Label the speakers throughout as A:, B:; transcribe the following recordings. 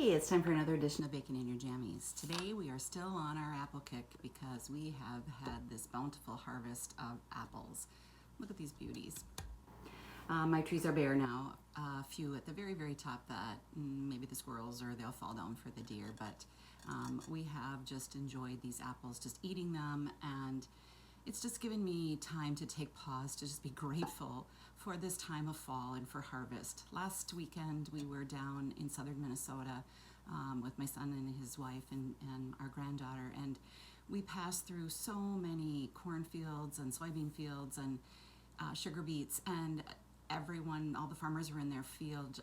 A: Hey, it's time for another edition of Bacon in Your Jammies. Today we are still on our apple kick because we have had this bountiful harvest of apples. Look at these beauties. My trees are bare now. A few at the very, very top that maybe the squirrels or they'll fall down for the deer, but we have just enjoyed these apples, just eating them, and it's just given me time to take pause to just be grateful for this time of fall and for harvest. Last weekend we were down in southern Minnesota with my son and his wife and our granddaughter, and we passed through so many cornfields and soybean fields and sugar beets, and everyone, all the farmers were in their field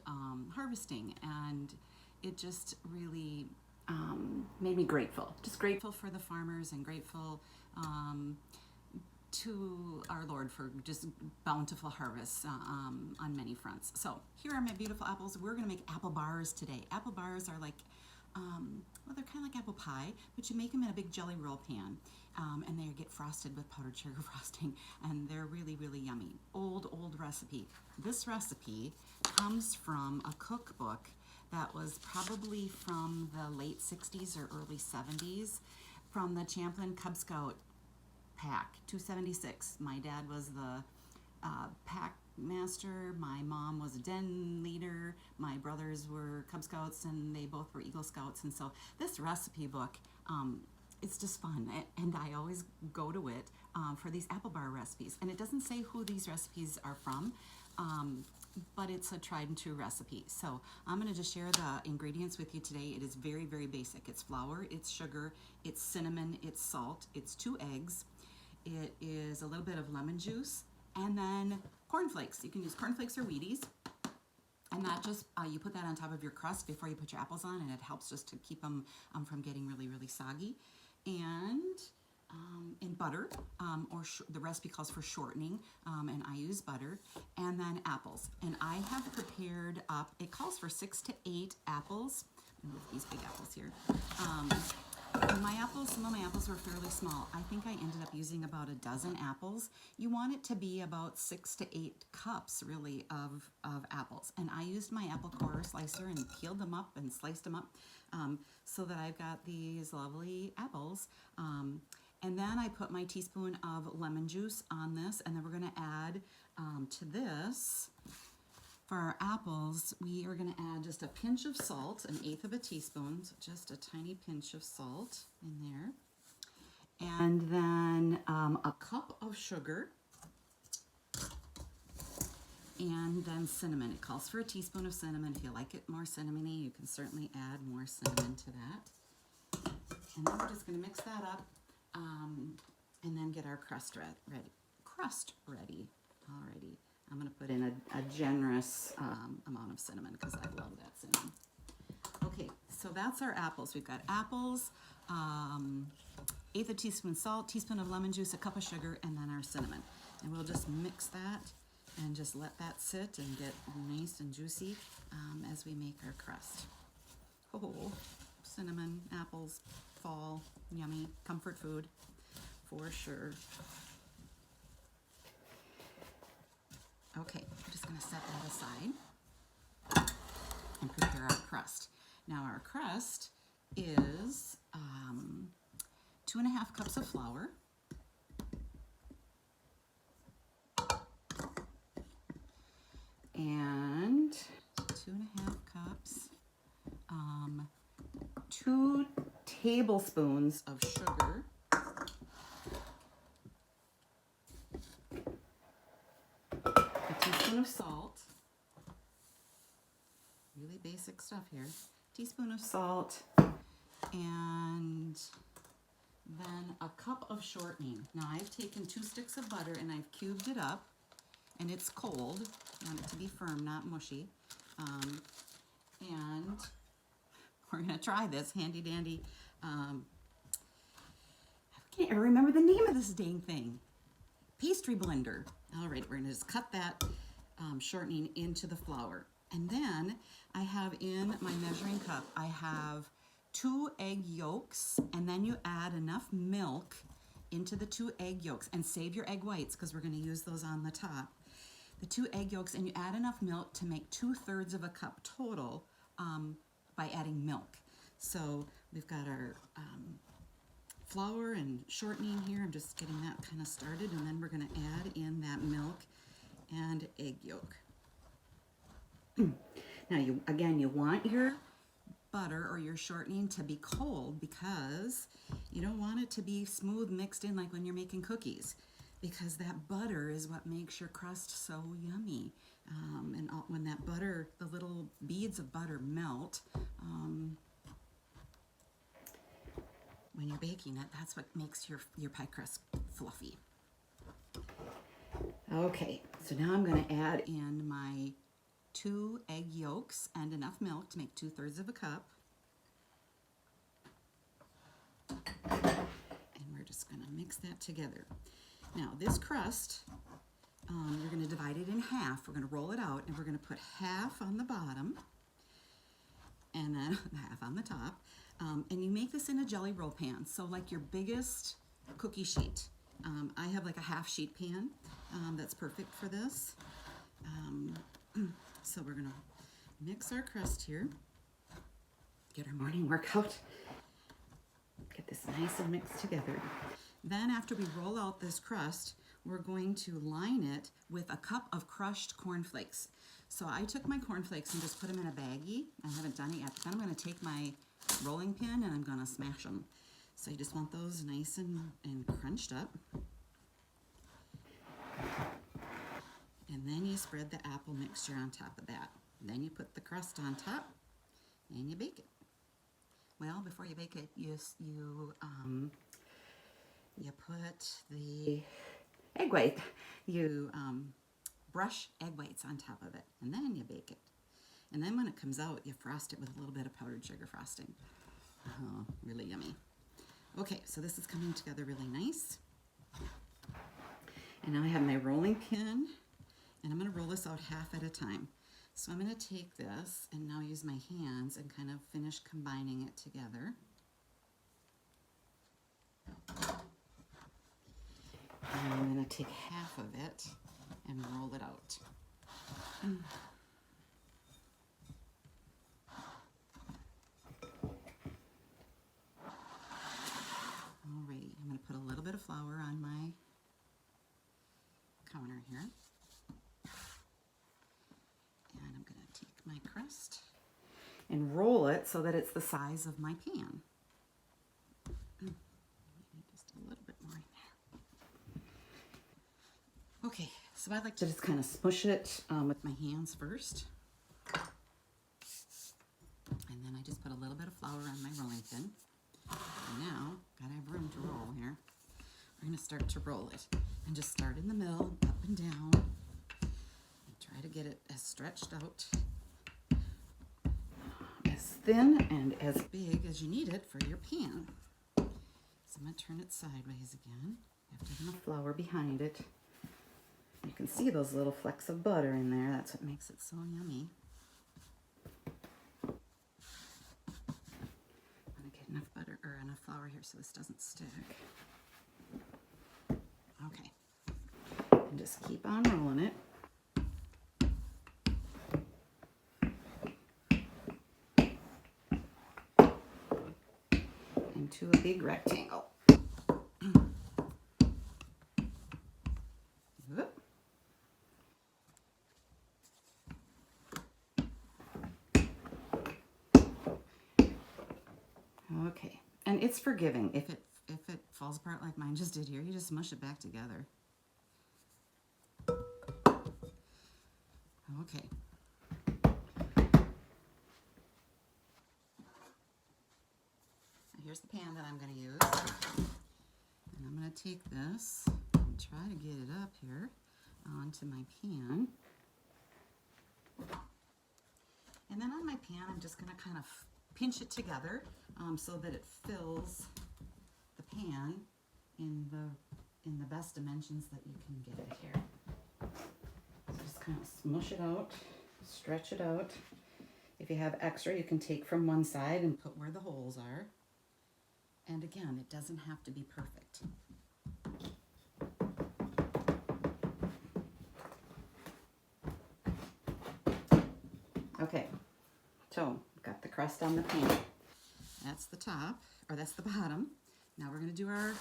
A: harvesting, and it just really made me grateful. Just grateful for the farmers and grateful to our Lord for just bountiful harvests on many fronts. So here are my beautiful apples. We're going to make apple bars today. Apple bars are like, well, they're kind of like apple pie, but you make them in a big jelly roll pan, and they get frosted with powdered sugar frosting, and they're really, really yummy. Old recipe. This recipe comes from a cookbook that was probably from the late 60s or early 70s, from the Champlain Cub Scout pack, 276. My dad was the pack master, my mom was a den leader, my brothers were Cub Scouts, and they both were Eagle Scouts. And so this recipe book, it's just fun, and I always go to it for these apple bar recipes. And it doesn't say who these recipes are from, but it's a tried and true recipe. So I'm going to just share the ingredients with you today. It is very, very basic. It's flour, it's sugar, it's cinnamon, it's salt, it's 2 eggs, it is a little bit of lemon juice, and then cornflakes. You can use cornflakes or Wheaties, and that just, you put that on top of your crust before you put your apples on, and it helps just to keep them from getting really, really soggy. And in butter, or the recipe calls for shortening, and I use butter, and then apples. And I have prepared up, it calls for 6 to 8 apples. With these big apples here. Some of my apples were fairly small. I think I ended up using about a dozen apples. You want it to be about 6 to 8 cups, really, of apples. And I used my apple core slicer and peeled them up and sliced them up, so that I've got these lovely apples. And then I put my teaspoon of lemon juice on this, and then we're going to add to this, for our apples, we are going to add just a pinch of salt, 1/8 of a teaspoon, so just a tiny pinch of salt in there. And then a cup of sugar, and then cinnamon. It calls for a teaspoon of cinnamon. If you like it more cinnamony, you can certainly add more cinnamon to that. And then we're just going to mix that up, and then get our crust ready. Alrighty. I'm going to put in a generous amount of cinnamon because I love that cinnamon. Okay, so that's our apples. We've got apples, 1/8 teaspoon salt, teaspoon of lemon juice, a cup of sugar, and then our cinnamon. And we'll just mix that and just let that sit and get nice and juicy as we make our crust. Oh, cinnamon, apples, fall, yummy, comfort food for sure. Okay, I'm just going to set that aside and prepare our crust. Now our crust is 2.5 cups of flour, and 2.5 cups, 2 tablespoons of sugar, teaspoon of salt, really basic stuff here, teaspoon of salt, and then a cup of shortening. Now I've taken 2 sticks of butter and I've cubed it up, and it's cold. I want it to be firm, not mushy. And we're going to try this handy dandy, I can't even remember the name of this dang thing, pastry blender. All right, we're going to just cut that shortening into the flour. And then I have in my measuring cup, I have 2 egg yolks, and then you add enough milk into the 2 egg yolks, and save your egg whites because we're going to use those on the top. The 2 egg yolks, and you add enough milk to make 2/3 of a cup total, by adding milk. So we've got our flour and shortening here. I'm just getting that kind of started, and then we're going to add in that milk and egg yolk. Now, you want your butter or your shortening to be cold, because you don't want it to be smooth mixed in like when you're making cookies, because that butter is what makes your crust so yummy. When that butter, the little beads of butter melt, when you're baking it, that's what makes your pie crust fluffy. Okay, so now I'm going to add in my 2 egg yolks and enough milk to make 2/3 of a cup. And we're just going to mix that together. Now, this crust, we're going to divide it in half. We're going to roll it out, and we're going to put half on the bottom and then half on the top. And you make this in a jelly roll pan, so like your biggest cookie sheet. I have like a half sheet pan that's perfect for this. So we're gonna mix our crust here, get our morning workout, get this nice and mixed together. Then after we roll out this crust, we're going to line it with a cup of crushed cornflakes. So I took my cornflakes and just put them in a baggie. I haven't done it yet, but then I'm gonna take my rolling pin and I'm gonna smash them. So you just want those nice and crunched up. And then you spread the apple mixture on top of that. Then you put the crust on top and you bake it. Well, before you bake it, you put the egg white. You brush egg whites on top of it, and then you bake it. And then when it comes out, you frost it with a little bit of powdered sugar frosting. Oh, really yummy. Okay, so this is coming together really nice. And now I have my rolling pin, and I'm going to roll this out half at a time. So I'm going to take this and now use my hands and kind of finish combining it together. And I'm going to take half of it and roll it out. Alrighty, I'm going to put a little bit of flour on my counter here. And I'm going to take my crust and roll it so that it's the size of my pan. Maybe just a little bit more in there. Okay, so I like to just kind of smush it with my hands first. And then I just put a little bit of flour on my rolling pin. And now, gotta have room to roll here. We're going to start to roll it. And just start in the middle, up and down. And try to get it as stretched out, as thin and as big as you need it for your pan. So I'm going to turn it sideways again. You have to have enough flour behind it. You can see those little flecks of butter in there. That's what makes it so yummy. I'm going to get enough butter or enough flour here so this doesn't stick. Okay. And just keep on rolling it. Into a big rectangle. Whoop. Okay, and it's forgiving. If it falls apart like mine just did here, you just mush it back together. Okay. Now here's the pan that I'm going to use. And I'm going to take this and try to get it up here onto my pan. And then on my pan, I'm just going to kind of pinch it together so that it fills the pan in the best dimensions that you can get it here. So just kind of smush it out, stretch it out. If you have extra, you can take from one side and put where the holes are. And again, it doesn't have to be perfect. Okay, so got the crust on the pan. That's the top, or that's the bottom. Now we're going to do our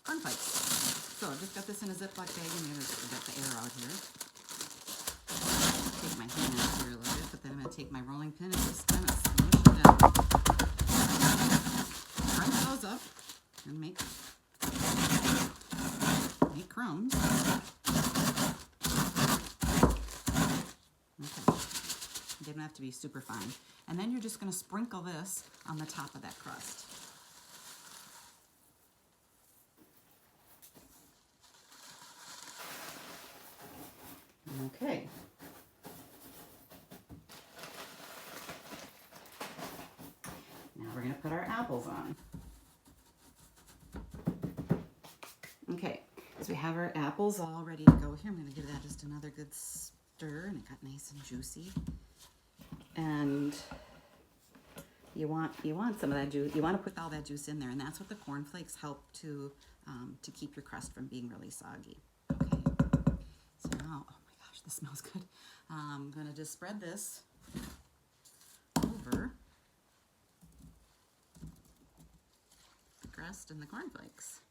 A: cornflakes. So I've just got this in a Ziploc bag, and I'm going to get the air out here. Take my hand out here a little bit, but then I'm going to take my rolling pin and just kind of smush it down. Crunch those up and make crumbs. Okay. They don't have to be super fine. And then you're just going to sprinkle this on the top of that crust. Okay. Now we're going to put our apples on. Okay, so we have our apples all ready to go here. I'm going to give that just another good stir, and it got nice and juicy. And you want some of that juice. You want to put all that juice in there, and that's what the cornflakes help to keep your crust from being really soggy. Okay, so now, oh my gosh, this smells good. I'm going to just spread this over the crust and the cornflakes.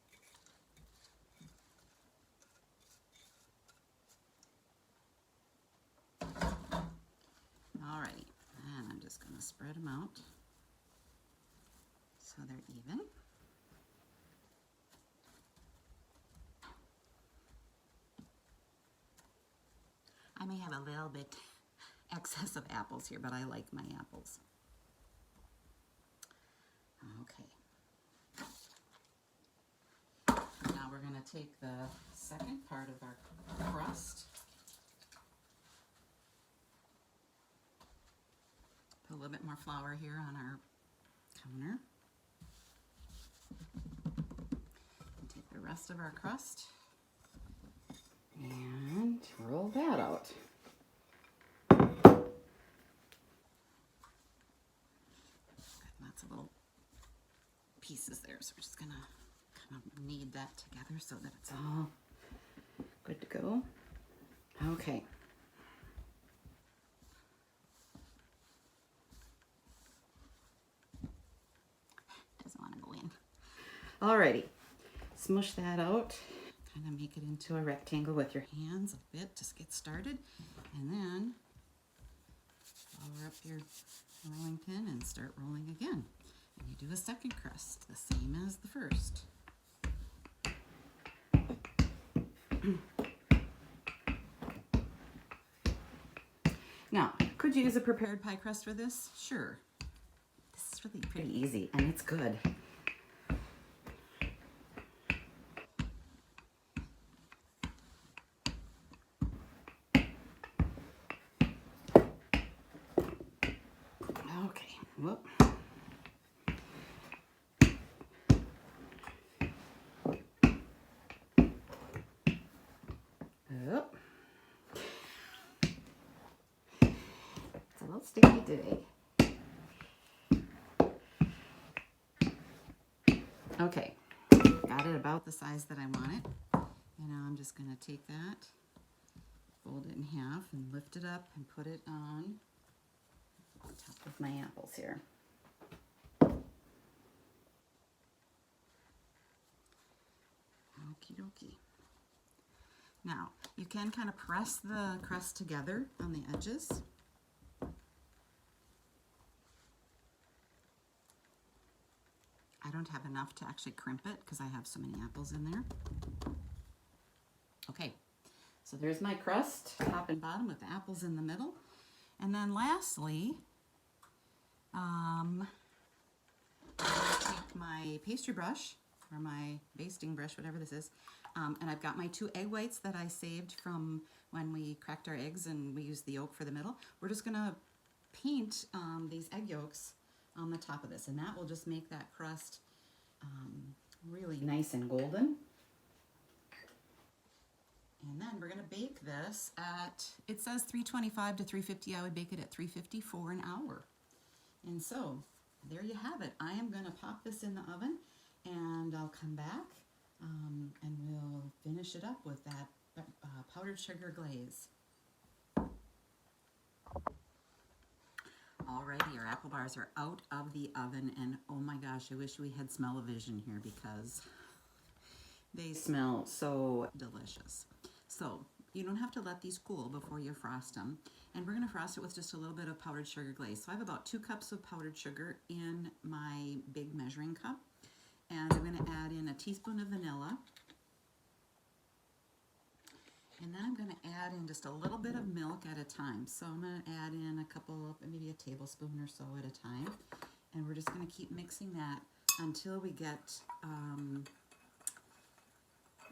A: Alrighty, and I'm just going to spread them out so they're even. I may have a little bit excess of apples here, but I like my apples. Okay. Now we're going to take the second part of our crust. Put a little bit more flour here on our counter. And take the rest of our crust and roll that out. Lots of little pieces there, so we're just gonna kind of knead that together so that it's all good to go. Okay. Doesn't want to go in. Alrighty, smush that out. Kind of make it into a rectangle with your hands a bit. Just get started, and then flour up your rolling pin and start rolling again. And you do a second crust, the same as the first. Now, could you use a prepared pie crust for this? Sure. This is really pretty easy, and it's good. Okay, whoop. Oop. It's a little sticky today. Okay, got it about the size that I want it. And now I'm just going to take that, fold it in half, and lift it up and put it on top of my apples here. Okie dokie. Now, you can kind of press the crust together on the edges. I don't have enough to actually crimp it because I have so many apples in there. Okay, so there's my crust, top and bottom, with the apples in the middle. And then lastly, I'm going to take my pastry brush, or my basting brush, whatever this is, and I've got my 2 egg whites that I saved from when we cracked our eggs and we used the yolk for the middle. We're just going to paint these egg yolks on the top of this, and that will just make that crust really nice and golden. And then we're going to bake this at, it says 325 to 350. I would bake it at 350 for an hour. And so there you have it. I am going to pop this in the oven, and I'll come back and we'll finish it up with that powdered sugar glaze. apple bars are out of the oven, and oh my gosh, I wish we had smell-o-vision here because they smell so delicious. So you don't have to let these cool before you frost them. And we're gonna frost it with just a little bit of powdered sugar glaze. So I have about 2 cups of powdered sugar in my big measuring cup. And I'm gonna add in a teaspoon of vanilla. And then I'm gonna add in just a little bit of milk at a time. So I'm gonna add in a couple, maybe a tablespoon or so at a time. And we're just gonna keep mixing that until we get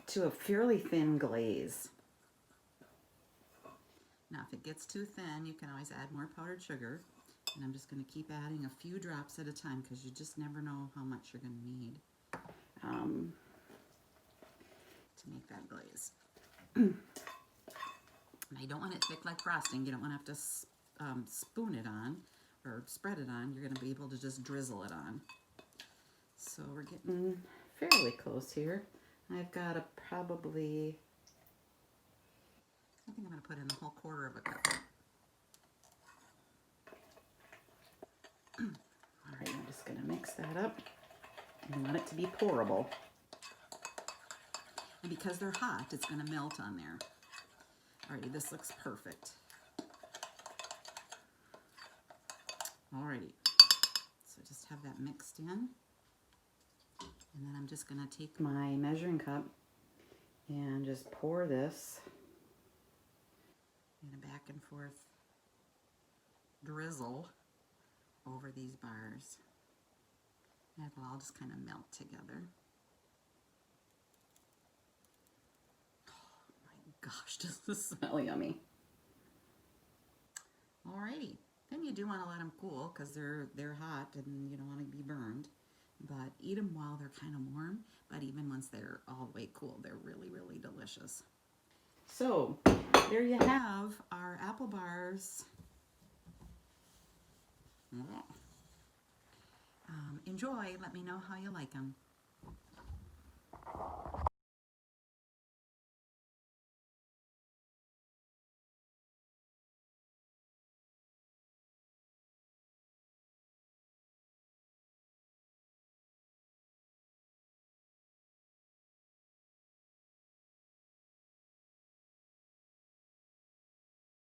A: to a fairly thin glaze. Now, if it gets too thin, you can always add more powdered sugar. And I'm just going to keep adding a few drops at a time because you just never know how much you're going to need to make that glaze. And you don't want it thick like frosting. You don't want to have to spoon it on or spread it on. You're going to be able to just drizzle it on. So we're getting fairly close here. I've got a probably... I think I'm going to put in the whole quarter of a cup. All right, I'm just going to mix that up. And I want it to be pourable. And because they're hot, it's going to melt on there. Alrighty, this looks perfect. Alrighty, so just have that mixed in. And then I'm just going to take my measuring cup and just pour this in a back and forth drizzle over these bars. And it'll all just kind of melt together. Oh my gosh, does this smell yummy. Alrighty, then you do want to let them cool because they're hot and you don't want to be burned. But eat them while they're kind of warm, but even once they're all the way cool, they're really, really delicious. So, there you have our apple bars. Enjoy. Let me know how you like them.